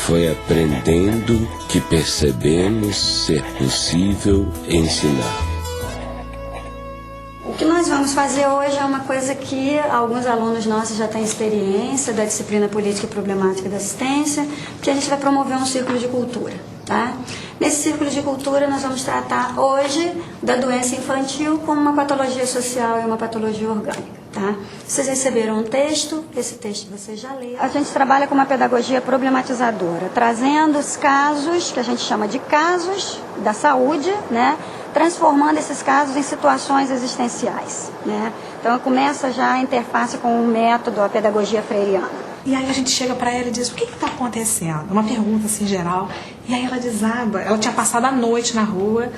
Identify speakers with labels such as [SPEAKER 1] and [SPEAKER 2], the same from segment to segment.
[SPEAKER 1] Foi aprendendo que percebemos ser possível ensinar.
[SPEAKER 2] O que nós vamos fazer hoje é uma coisa que alguns alunos nossos já têm experiência da disciplina Política e Problemática da Assistência, que a gente vai promover um círculo de cultura, tá? Nesse círculo de cultura nós vamos tratar hoje da doença infantil como uma patologia social e uma patologia orgânica. Tá? Vocês receberam um texto, esse texto vocês já leram. A gente trabalha com uma pedagogia problematizadora, trazendo os casos, que a gente chama de casos da saúde, né? Transformando esses casos em situações existenciais, né? Então começa já a interface com o método, a pedagogia freiriana.
[SPEAKER 3] E aí a gente chega para ela e diz, o que está acontecendo? Uma pergunta assim geral. E aí ela desaba. Ela tinha passado a noite na rua,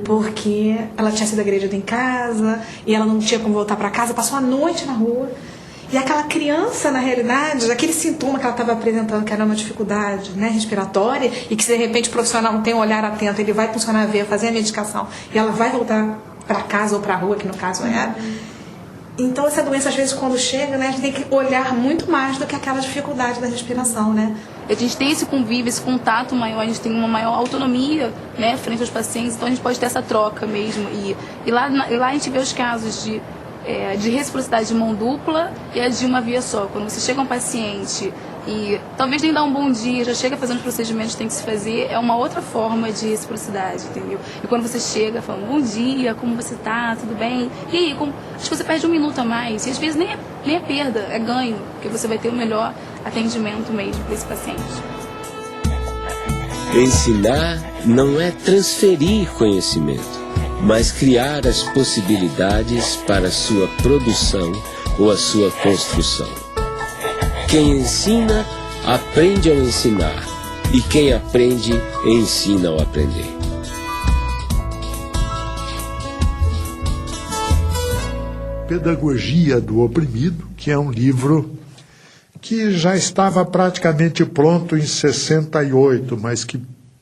[SPEAKER 3] porque ela tinha sido agredida em casa, e ela não tinha como voltar para casa, passou a noite na rua. E aquela criança, na realidade, aquele sintoma que ela estava apresentando, que era uma dificuldade, né, respiratória, e que se de repente o profissional não tem um olhar atento, ele vai funcionar a veia, fazer a medicação, e ela vai voltar para casa ou para a rua, que no caso era. Então essa doença, às vezes, quando chega, né, a gente tem que olhar muito mais do que aquela dificuldade da respiração, né?
[SPEAKER 4] A gente tem esse convívio, esse contato maior, a gente tem uma maior autonomia, né, frente aos pacientes, então a gente pode ter essa troca mesmo. E lá a gente vê os casos de reciprocidade de mão dupla e a de uma via só. Quando você chega a um paciente e talvez nem dá um bom dia, já chega fazendo os procedimentos que tem que se fazer, é uma outra forma de reciprocidade, entendeu? E quando você chega falando, bom dia, como você tá, tudo bem? E aí, acho que você perde um minuto a mais, e às vezes nem é perda, é ganho, porque você vai ter o melhor atendimento mesmo para esse paciente.
[SPEAKER 1] Ensinar não é transferir conhecimento, mas criar as possibilidades para a sua produção ou a sua construção. Quem ensina, aprende ao ensinar, e quem aprende, ensina ao aprender.
[SPEAKER 5] Pedagogia do Oprimido, que é um livro que já estava praticamente pronto em 68, mas que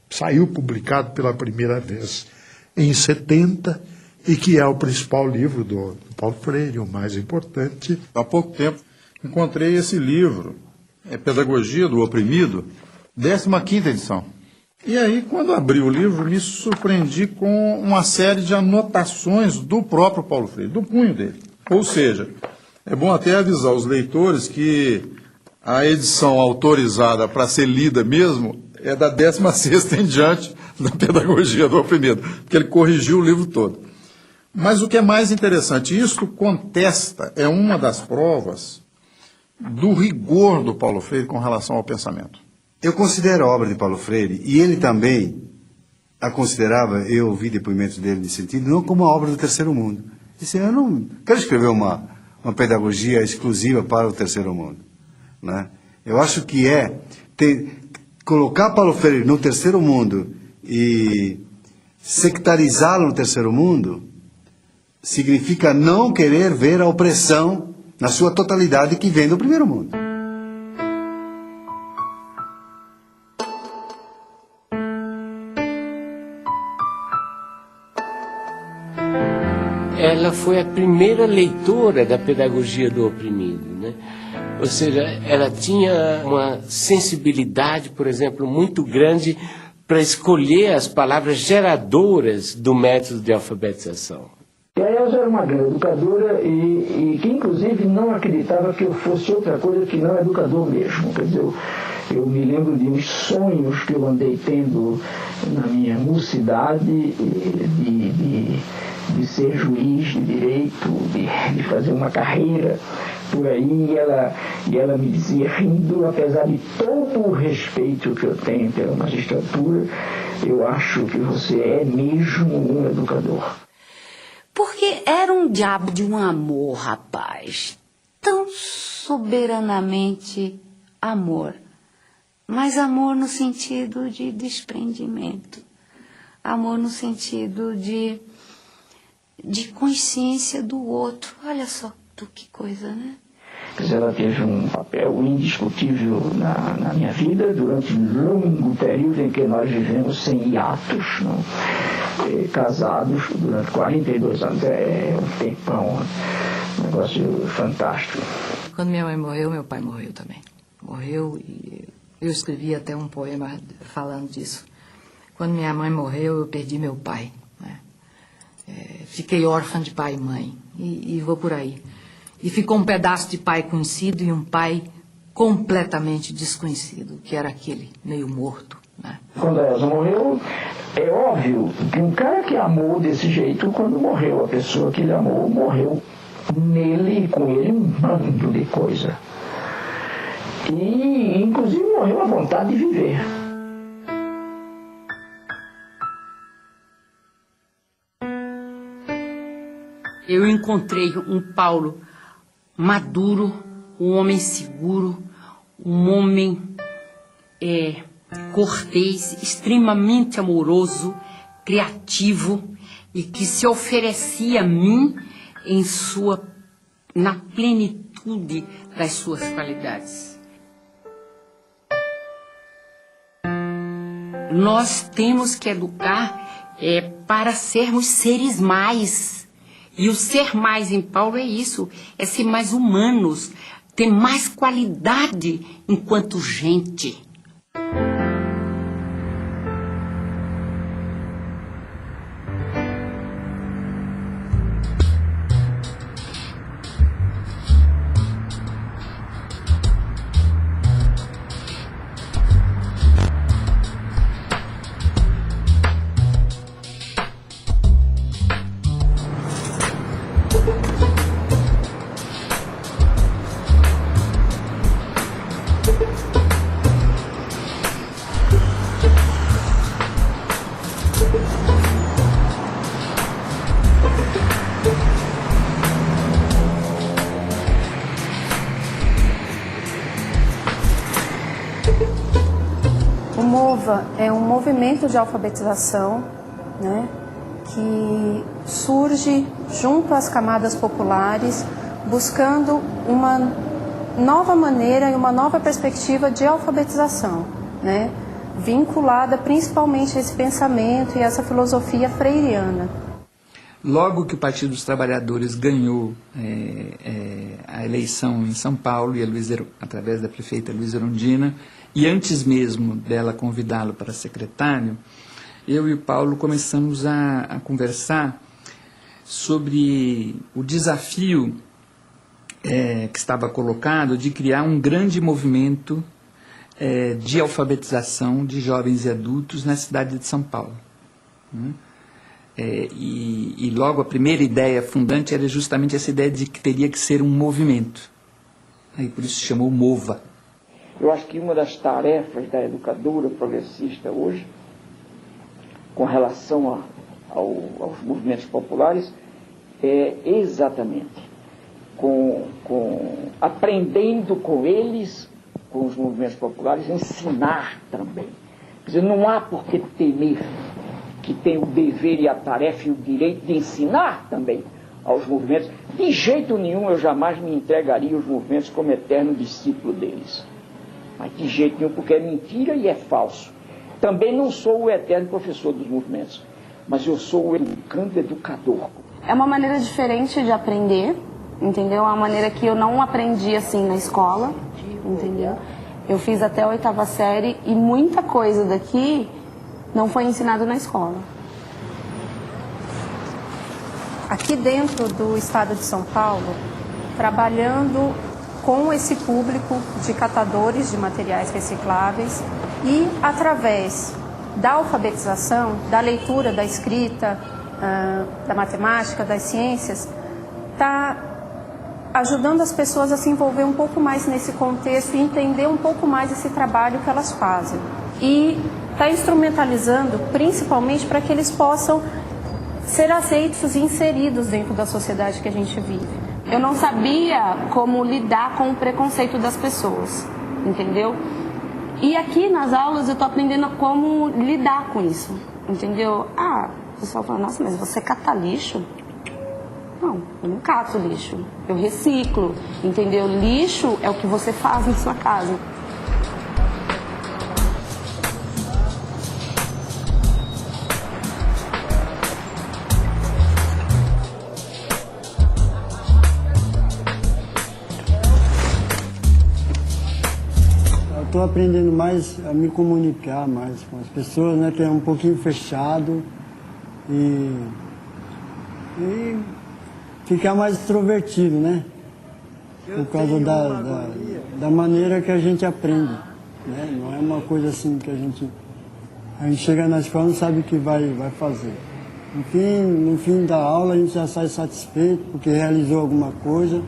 [SPEAKER 5] saiu publicado pela primeira vez em 70, e que é o principal livro do Paulo Freire, o mais importante.
[SPEAKER 6] Há pouco tempo encontrei esse livro, Pedagogia do Oprimido, 15ª edição. E aí, quando abri o livro, me surpreendi com uma série de anotações do próprio Paulo Freire, do punho dele. Ou seja, é bom até avisar os leitores que a edição autorizada para ser lida mesmo é da 16ª em diante da Pedagogia do Oprimido, porque ele corrigiu o livro todo. Mas o que é mais interessante, isto contesta, é uma das provas do rigor do Paulo Freire com relação ao pensamento.
[SPEAKER 7] Eu considero a obra de Paulo Freire, e ele também a considerava, eu ouvi depoimentos dele nesse sentido, não como uma obra do terceiro mundo. Disse, eu não quero escrever uma pedagogia exclusiva para o terceiro mundo, né? Eu acho que colocar Paulo Freire no terceiro mundo e sectarizá-lo no terceiro mundo significa não querer ver a opressão na sua totalidade que vem do primeiro mundo.
[SPEAKER 1] Ela foi a primeira leitora da Pedagogia do Oprimido, né? Ou seja, ela tinha uma sensibilidade, por exemplo, muito grande para escolher as palavras geradoras do método de alfabetização.
[SPEAKER 8] E a Elza era uma grande educadora e que, inclusive, não acreditava que eu fosse outra coisa que não educador mesmo. Quer dizer, eu me lembro de uns sonhos que eu andei tendo na minha mocidade de ser juiz de direito, de fazer uma carreira por aí, e ela me dizia, rindo, apesar de todo o respeito que eu tenho pela magistratura, eu acho que você é mesmo um educador.
[SPEAKER 9] Porque era um diabo de um amor, rapaz, tão soberanamente amor, mas amor no sentido de desprendimento, amor no sentido de consciência do outro. Olha só que coisa, né?
[SPEAKER 8] Ela teve um papel indiscutível na minha vida durante um longo período em que nós vivemos sem hiatos, não? Casados durante 42 anos. É um tempão, um negócio fantástico.
[SPEAKER 10] Quando minha mãe morreu, meu pai morreu também. Morreu e Eu escrevi até um poema falando disso. Quando minha mãe morreu, eu perdi meu pai, né? Fiquei órfã de pai e mãe, e vou por aí. E ficou um pedaço de pai conhecido e um pai completamente desconhecido, que era aquele meio morto, né?
[SPEAKER 8] Quando a Elza morreu, é óbvio que um cara que amou desse jeito, quando morreu, a pessoa que ele amou, morreu nele e com ele um bando de coisa. E, inclusive, morreu a vontade de viver.
[SPEAKER 11] Eu encontrei um Paulo maduro, um homem seguro, um homem cortês, extremamente amoroso, criativo e que se oferecia a mim na plenitude das suas qualidades. Nós temos que educar para sermos seres mais. E o ser mais em Paulo é isso, é ser mais humanos, ter mais qualidade enquanto gente.
[SPEAKER 12] O MOVA é um movimento de alfabetização, né, que surge junto às camadas populares, buscando uma nova maneira e uma nova perspectiva de alfabetização, né, vinculada principalmente a esse pensamento e essa filosofia freiriana.
[SPEAKER 13] Logo que o Partido dos Trabalhadores ganhou a eleição em São Paulo, e através da prefeita Luísa Erundina, e antes mesmo dela convidá-lo para secretário, eu e o Paulo começamos a conversar sobre o desafio que estava colocado de criar um grande movimento de alfabetização de jovens e adultos na cidade de São Paulo, né? E logo a primeira ideia fundante era justamente essa ideia de que teria que ser um movimento. Aí por isso se chamou MOVA.
[SPEAKER 8] Eu acho que uma das tarefas da educadora progressista hoje, com relação aos movimentos populares, é exatamente aprendendo com eles, com os movimentos populares, ensinar também. Quer dizer, não há por que temer, que tem o dever e a tarefa e o direito de ensinar também aos movimentos. De jeito nenhum eu jamais me entregaria aos movimentos como eterno discípulo deles. Mas de jeito nenhum, porque é mentira e é falso. Também não sou o eterno professor dos movimentos, mas eu sou o educador.
[SPEAKER 14] É uma maneira diferente de aprender, entendeu? É uma maneira que eu não aprendi assim na escola, entendeu? Eu fiz até a 8ª série e muita coisa daqui não foi ensinado na escola.
[SPEAKER 12] Aqui dentro do estado de São Paulo, trabalhando com esse público de catadores de materiais recicláveis e através da alfabetização, da leitura, da escrita, da matemática, das ciências, está ajudando as pessoas a se envolver um pouco mais nesse contexto e entender um pouco mais esse trabalho que elas fazem. E está instrumentalizando principalmente para que eles possam ser aceitos e inseridos dentro da sociedade que a gente vive.
[SPEAKER 14] Eu não sabia como lidar com o preconceito das pessoas, entendeu? E aqui nas aulas eu estou aprendendo como lidar com isso, entendeu? O pessoal fala, nossa, mas você cata lixo? Não, eu não cato lixo, eu reciclo, entendeu? Lixo é o que você faz na sua casa.
[SPEAKER 15] Estou estou aprendendo mais a me comunicar mais com as pessoas, né? Que é um pouquinho fechado e ficar mais extrovertido, né? Por causa da maneira que a gente aprende, né? Não é uma coisa assim que a gente chega na escola e não sabe o que vai fazer. No fim da aula a gente já sai satisfeito porque realizou alguma coisa.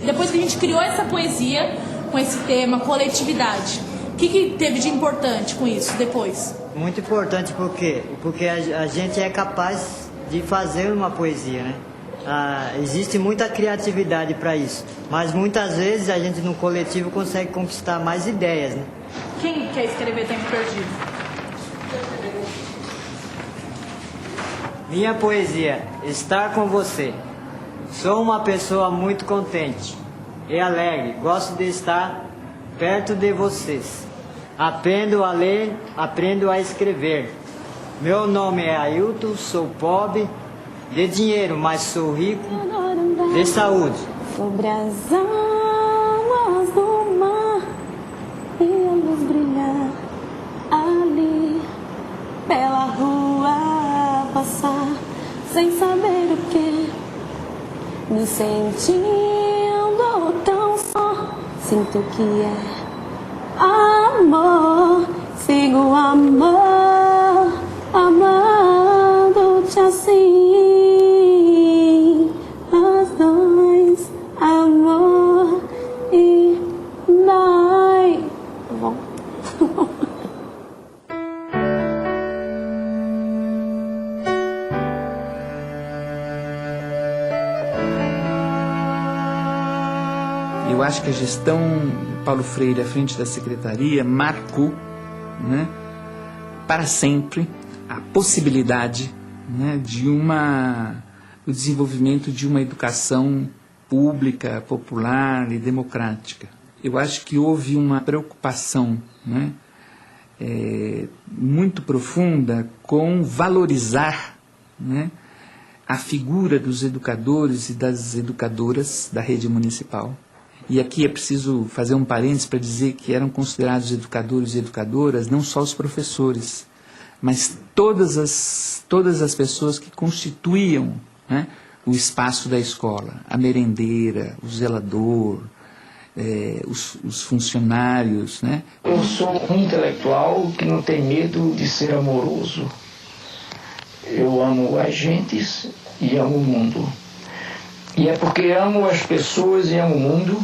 [SPEAKER 16] Depois que a gente criou essa poesia com esse tema coletividade, o que teve de importante com isso depois?
[SPEAKER 17] Muito importante porque a gente é capaz de fazer uma poesia, né? Existe muita criatividade para isso, mas muitas vezes a gente no coletivo consegue conquistar mais ideias, né?
[SPEAKER 16] Quem quer escrever Tempo Perdido?
[SPEAKER 17] Minha poesia, estar com você. Sou uma pessoa muito contente e alegre, gosto de estar perto de vocês. Aprendo a ler, aprendo a escrever. Meu nome é Ailton, sou pobre de dinheiro, mas sou rico de saúde.
[SPEAKER 18] Sobre as águas do mar e a luz brilhar ali pela rua passar sem saber o que, me sentindo tão só, sinto que é amor, sigo amor, amando-te assim, nós dois, amor e nós. Tá bom?
[SPEAKER 13] Eu acho que a gestão Paulo Freire à frente da secretaria marcou, né, para sempre a possibilidade, né, do desenvolvimento de uma educação pública, popular e democrática. Eu acho que houve uma preocupação, né, muito profunda com valorizar, né, a figura dos educadores e das educadoras da rede municipal. E aqui é preciso fazer um parênteses para dizer que eram considerados educadores e educadoras não só os professores, mas todas as pessoas que constituíam, né, o espaço da escola, a merendeira, o zelador, os funcionários, né?
[SPEAKER 8] Eu sou um intelectual que não tem medo de ser amoroso. Eu amo as gentes e amo o mundo. E é porque amo as pessoas e amo o mundo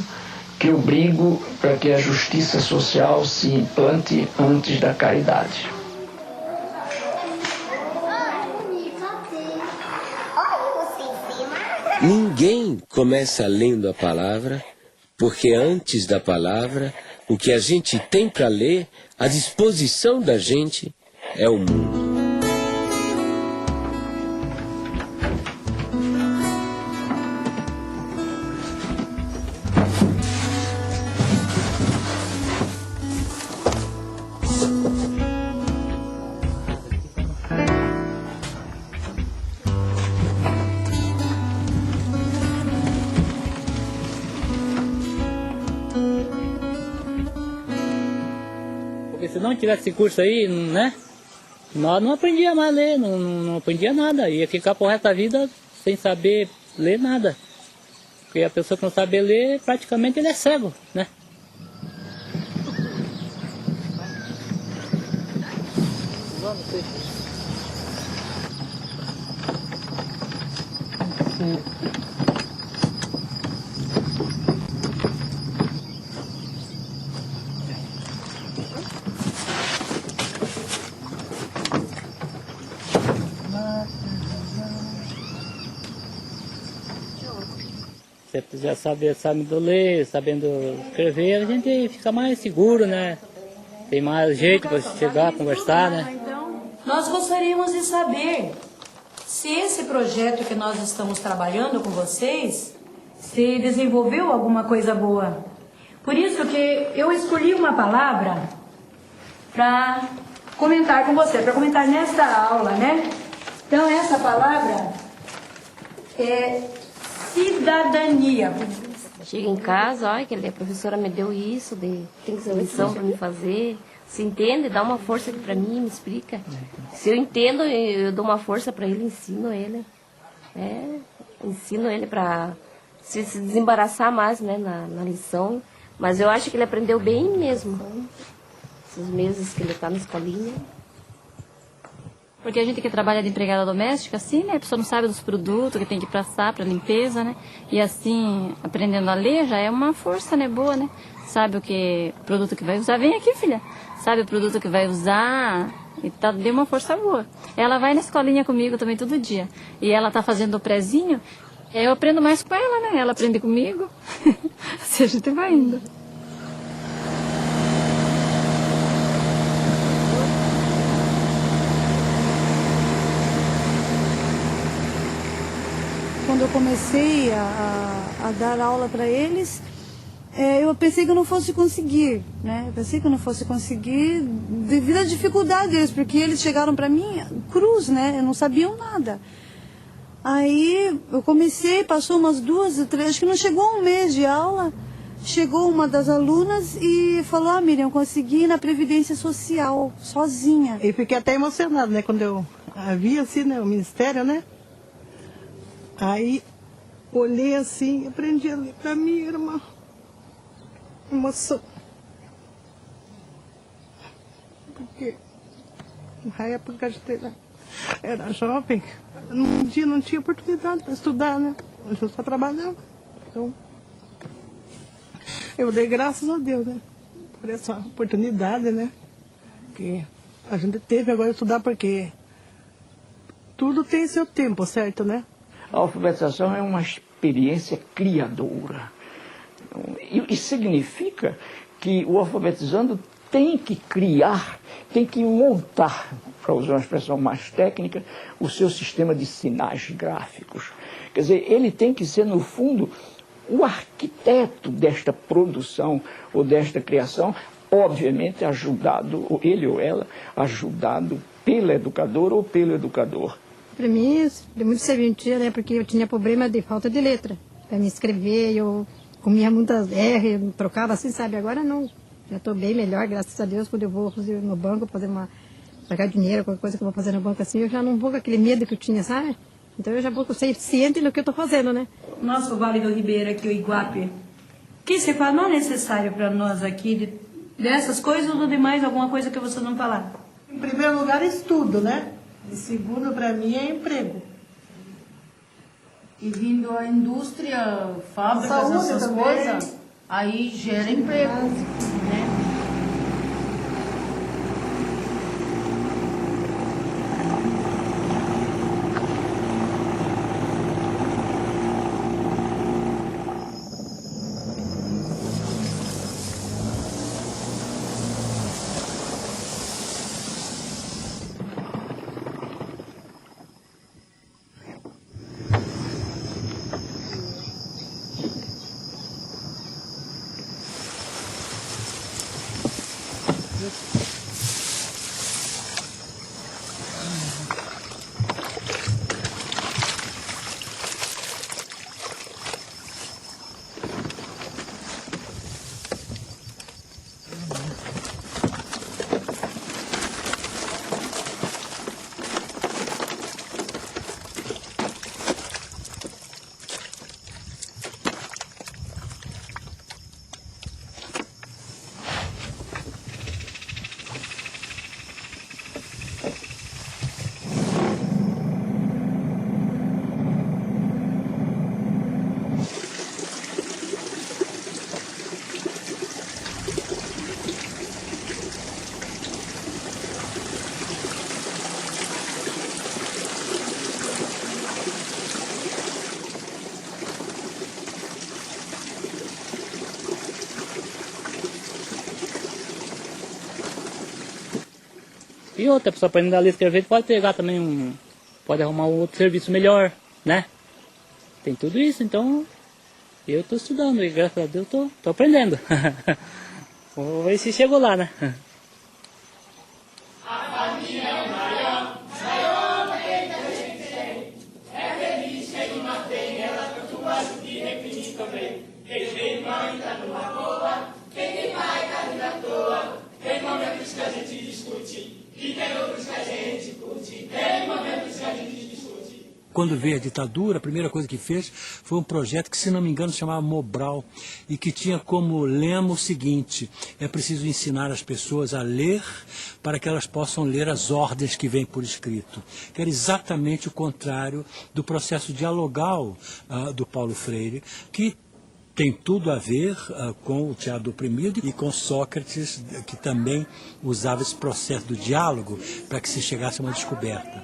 [SPEAKER 8] que eu brigo para que a justiça social se implante antes da caridade.
[SPEAKER 1] Ninguém começa lendo a palavra, porque antes da palavra, o que a gente tem para ler, à disposição da gente, é o mundo.
[SPEAKER 19] Porque se não tivesse esse curso aí, né, nós não aprendíamos mais a ler, não aprendia nada. Ia ficar pro resto da vida sem saber ler nada. Porque a pessoa que não sabe ler, praticamente ele é cego, né? Se já sabendo ler, sabendo escrever, a gente fica mais seguro, né? Tem mais jeito para chegar, conversar, né?
[SPEAKER 20] Nós gostaríamos de saber se esse projeto que nós estamos trabalhando com vocês se desenvolveu alguma coisa boa. Por isso que eu escolhi uma palavra para comentar com você, para comentar nesta aula, né? Então essa palavra é cidadania.
[SPEAKER 14] Chega em casa, olha, que a professora me deu isso, tem essa lição para me fazer. Se entende, dá uma força aqui para mim, me explica. Se eu entendo, eu dou uma força para ele, ensino ele. Ensino ele para se desembaraçar mais, né, na lição. Mas eu acho que ele aprendeu bem mesmo. Esses meses que ele está na escolinha.
[SPEAKER 21] Porque a gente que trabalha de empregada doméstica, assim, né? A pessoa não sabe dos produtos que tem que passar para limpeza, né? E assim, aprendendo a ler já é uma força, né? Boa, né? Sabe o que produto que vai usar. Vem aqui, filha. Sabe o produto que vai usar. E tá, deu uma força boa. Ela vai na escolinha comigo também todo dia. E ela tá fazendo o prezinho. Eu aprendo mais com ela, né? Ela aprende comigo. Assim a gente vai indo.
[SPEAKER 22] Quando eu comecei a dar aula para eles, eu pensei que eu não fosse conseguir, né? Eu pensei que eu não fosse conseguir devido à dificuldade deles, porque eles chegaram para mim cruz, né? Não sabiam nada. Aí eu comecei, passou umas 2, 3, acho que não chegou um mês de aula, chegou uma das alunas e falou: Miriam, eu consegui ir na Previdência Social, sozinha.
[SPEAKER 23] Eu fiquei até emocionada, né? Quando eu vi assim, né, o Ministério, né? Aí, olhei assim, aprendi a ler para mim, era uma emoção. Porque na época que a gente era jovem, não tinha oportunidade para estudar, né? A gente só trabalhava. Então, eu dei graças a Deus, né? Por essa oportunidade, né? Que a gente teve agora de estudar, porque tudo tem seu tempo, certo, né?
[SPEAKER 8] A alfabetização é uma experiência criadora. E significa que o alfabetizando tem que criar, tem que montar, para usar uma expressão mais técnica, o seu sistema de sinais gráficos. Quer dizer, ele tem que ser, no fundo, o arquiteto desta produção ou desta criação, obviamente ajudado, ou ele ou ela, ajudado pela educadora ou pelo educador.
[SPEAKER 24] Para mim, deu muito serventia, né? Porque eu tinha problema de falta de letra. Para me escrever, eu comia muitas R, trocava assim, sabe? Agora não. Já estou bem melhor, graças a Deus. Quando eu vou no banco pagar dinheiro, qualquer coisa que eu vou fazer no banco assim, eu já não vou com aquele medo que eu tinha, sabe? Então eu já vou ciente do que eu estou fazendo, né?
[SPEAKER 20] Nosso Vale do Ribeira aqui, o Iguape, o que você fala não é necessário para nós aqui, dessas coisas ou de mais alguma coisa que você não falar?
[SPEAKER 23] Em primeiro lugar, estudo, né? E segundo, para mim, é emprego.
[SPEAKER 25] E vindo a indústria, fábricas,
[SPEAKER 23] Saúde
[SPEAKER 25] essas
[SPEAKER 23] também.
[SPEAKER 25] coisas, aí gera emprego, né?
[SPEAKER 19] E outra pessoa aprendendo a ler e escrever pode pegar também pode arrumar um outro serviço melhor, né? Tem tudo isso, então eu estou estudando e graças a Deus estou aprendendo. Vamos ver se chegou lá, né?
[SPEAKER 1] É feliz, quem mantém ela, quanto mais o dia é infinito também.
[SPEAKER 2] E tem outros que a gente curte, tem momentos que a gente discute.
[SPEAKER 3] Quando veio a ditadura, a primeira coisa que fez foi um projeto que, se não me engano, se chamava Mobral, e que tinha como lema o seguinte: é preciso ensinar as pessoas a ler para que elas possam ler as ordens que vêm por escrito. Que era exatamente o contrário do processo dialogal do Paulo Freire, que tem tudo a ver com o teatro do oprimido e com Sócrates, que também usava esse processo do diálogo para que se chegasse a uma descoberta.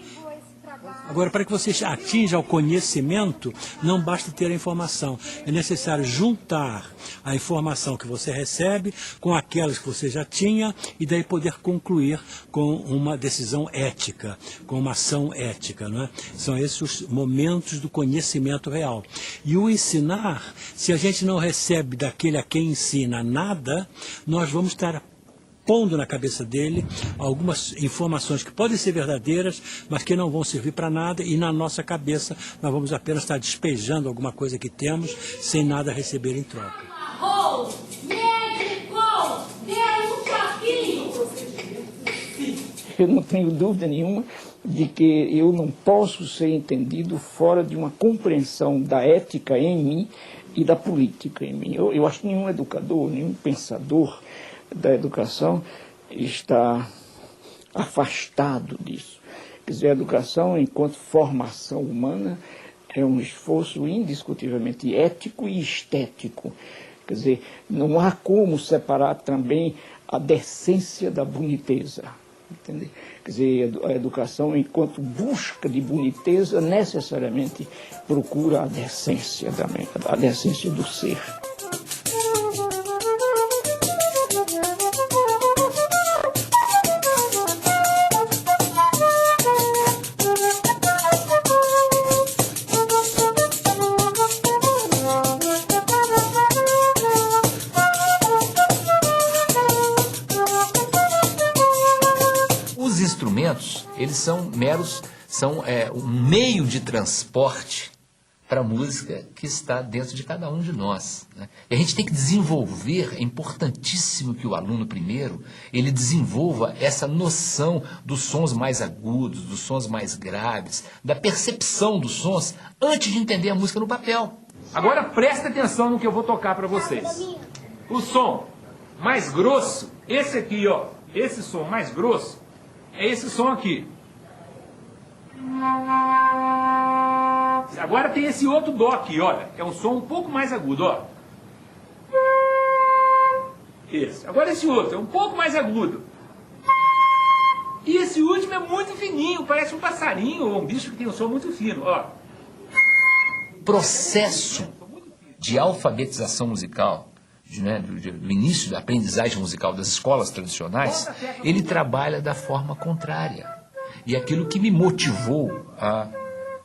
[SPEAKER 3] Agora, para que você atinja o conhecimento, não basta ter a informação. É necessário juntar a informação que você recebe com aquelas que você já tinha e daí poder concluir com uma decisão ética, com uma ação ética, não é? São esses os momentos do conhecimento real. E o ensinar, se a gente não recebe daquele a quem ensina nada, nós vamos estar pondo na cabeça dele algumas informações que podem ser verdadeiras, mas que não vão servir para nada, e na nossa cabeça nós vamos apenas estar despejando alguma coisa que temos sem nada receber em troca.
[SPEAKER 8] Eu não tenho dúvida nenhuma de que eu não posso ser entendido fora de uma compreensão da ética em mim e da política em mim. Eu acho que nenhum educador, nenhum pensador da educação está afastado disso. Quer dizer, a educação, enquanto formação humana, é um esforço indiscutivelmente ético e estético. Quer dizer, não há como separar também a decência da boniteza. Entende? Quer dizer, a educação, enquanto busca de boniteza, necessariamente procura a decência do ser.
[SPEAKER 4] Eles são um meio de transporte para a música que está dentro de cada um de nós, né? E a gente tem que desenvolver, é importantíssimo que o aluno primeiro, ele desenvolva essa noção dos sons mais agudos, dos sons mais graves, da percepção dos sons, antes de entender a música no papel.
[SPEAKER 5] Agora presta atenção no que eu vou tocar para vocês. O som mais grosso, esse aqui, ó, esse som mais grosso, é esse som aqui. Agora tem esse outro dó aqui, olha, que é um som um pouco mais agudo, ó. Esse. Agora esse outro é um pouco mais agudo. E esse último é muito fininho, parece um passarinho ou um bicho que tem um som muito fino, ó.
[SPEAKER 4] Processo de alfabetização musical, do início da aprendizagem musical das escolas tradicionais, ele trabalha da forma contrária. E aquilo que me motivou a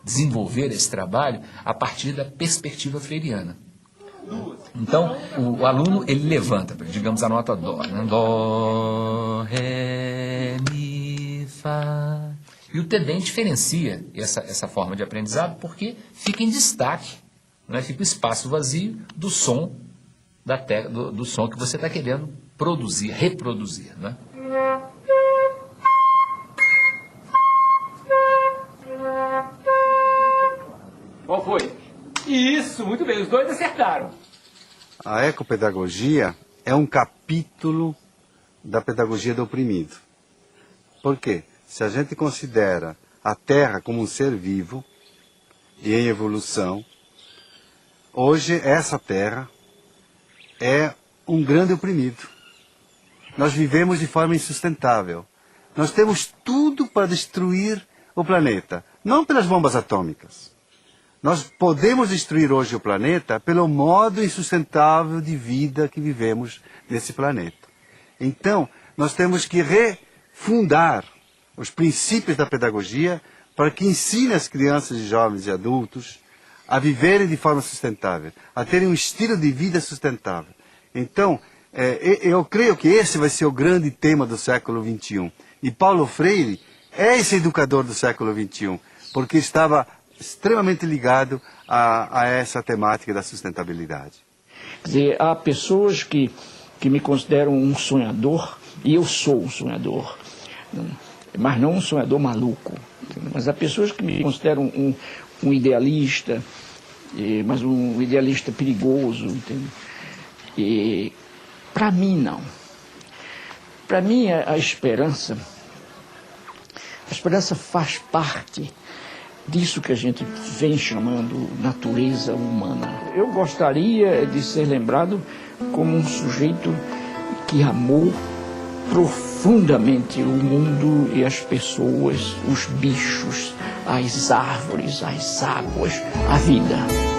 [SPEAKER 4] desenvolver esse trabalho a partir da perspectiva freiriana. Então, o aluno, ele levanta, digamos, a nota dó, né? Dó, ré, mi, fá. E o TEDEM diferencia essa forma de aprendizado porque fica em destaque, né? Fica o espaço vazio do som do som que você está querendo produzir, reproduzir, né?
[SPEAKER 5] Qual foi? Isso, muito bem, os dois acertaram.
[SPEAKER 7] A ecopedagogia é um capítulo da pedagogia do oprimido. Por quê? Se a gente considera a Terra como um ser vivo e em evolução, hoje essa Terra é um grande oprimido. Nós vivemos de forma insustentável. Nós temos tudo para destruir o planeta, não pelas bombas atômicas. Nós podemos destruir hoje o planeta pelo modo insustentável de vida que vivemos nesse planeta. Então, nós temos que refundar os princípios da pedagogia para que ensine as crianças, jovens e adultos a viverem de forma sustentável, a terem um estilo de vida sustentável. Então, eu creio que esse vai ser o grande tema do século XXI. E Paulo Freire é esse educador do século XXI, porque estava extremamente ligado a essa temática da sustentabilidade.
[SPEAKER 8] Quer dizer, há pessoas que me consideram um sonhador, e eu sou um sonhador. mas não um sonhador maluco. Entendeu? Mas há pessoas que me consideram um idealista, mas um idealista perigoso. E para mim, não. Para mim, a esperança faz parte disso que a gente vem chamando natureza humana. Eu gostaria de ser lembrado como um sujeito que amou profundamente o mundo e as pessoas, os bichos, as árvores, as águas, a vida.